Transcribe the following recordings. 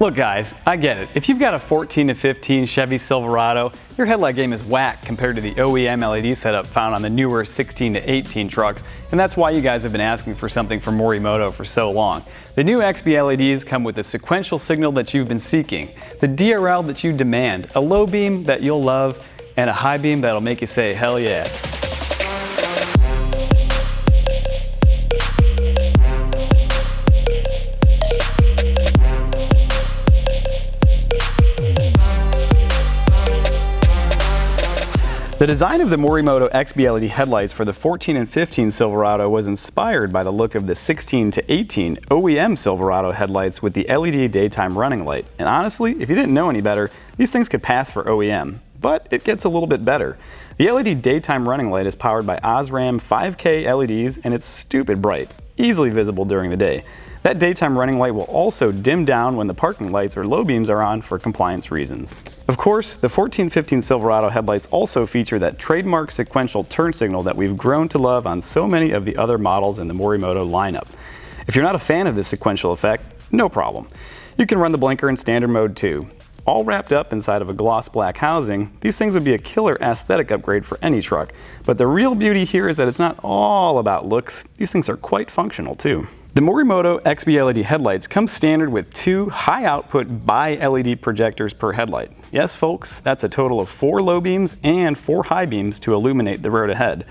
Look guys, I get it. If you've got a 14 to 15 Chevy Silverado, your headlight game is whack compared to the OEM LED setup found on the newer 16 to 18 trucks, and that's why you guys have been asking for something from Morimoto for so long. The new XB LEDs come with the sequential signal that you've been seeking, the DRL that you demand, a low beam that you'll love, and a high beam that'll make you say hell yeah. The design of the Morimoto XB LED headlights for the 14 and 15 Silverado was inspired by the look of the 16 to 18 OEM Silverado headlights with the LED daytime running light. And honestly, if you didn't know any better, these things could pass for OEM. But it gets a little bit better. The LED daytime running light is powered by Osram 5K LEDs and it's stupid bright, easily visible during the day. That daytime running light will also dim down when the parking lights or low beams are on for compliance reasons. Of course, the 14-15 Silverado headlights also feature that trademark sequential turn signal that we've grown to love on so many of the other models in the Morimoto lineup. If you're not a fan of this sequential effect, no problem. You can run the blinker in standard mode too. All wrapped up inside of a gloss black housing, these things would be a killer aesthetic upgrade for any truck. But the real beauty here is that it's not all about looks, these things are quite functional too. The Morimoto XB LED headlights come standard with 2 high-output bi-LED projectors per headlight. Yes, folks, that's a total of 4 low beams and 4 high beams to illuminate the road ahead.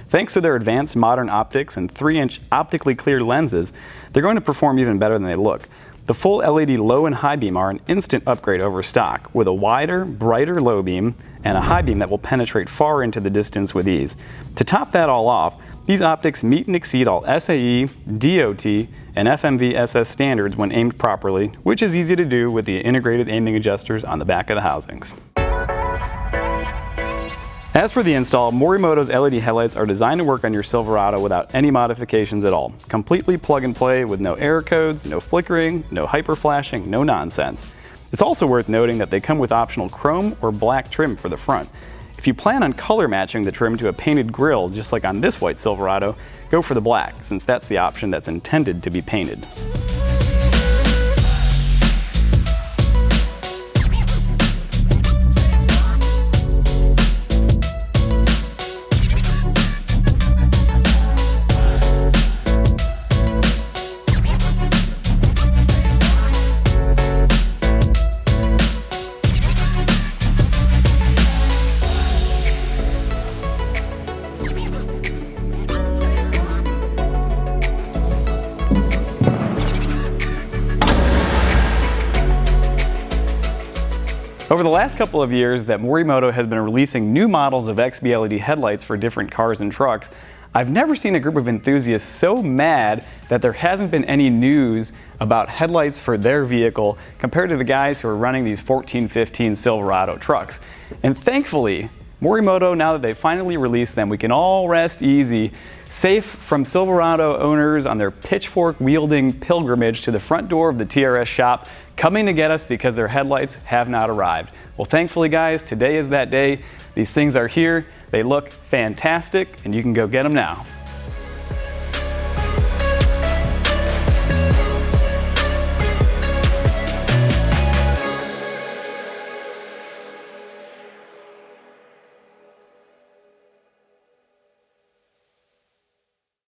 Thanks to their advanced modern optics and 3-inch optically clear lenses, they're going to perform even better than they look. The full LED low and high beam are an instant upgrade over stock, with a wider, brighter low beam and a high beam that will penetrate far into the distance with ease. To top that all off, these optics meet and exceed all SAE, DOT, and FMV-SS standards when aimed properly, which is easy to do with the integrated aiming adjusters on the back of the housings. As for the install, Morimoto's LED headlights are designed to work on your Silverado without any modifications at all. Completely plug and play with no error codes, no flickering, no hyper flashing, no nonsense. It's also worth noting that they come with optional chrome or black trim for the front. If you plan on color matching the trim to a painted grille, just like on this white Silverado, go for the black, since that's the option that's intended to be painted. Over the last couple of years that Morimoto has been releasing new models of XB LED headlights for different cars and trucks, I've never seen a group of enthusiasts so mad that there hasn't been any news about headlights for their vehicle compared to the guys who are running these 14-15 Silverado trucks. And thankfully, Morimoto, now that they finally released them, we can all rest easy, safe from Silverado owners on their pitchfork-wielding pilgrimage to the front door of the TRS shop, coming to get us because their headlights have not arrived. Well, thankfully guys, today is that day. These things are here, they look fantastic, and you can go get them now.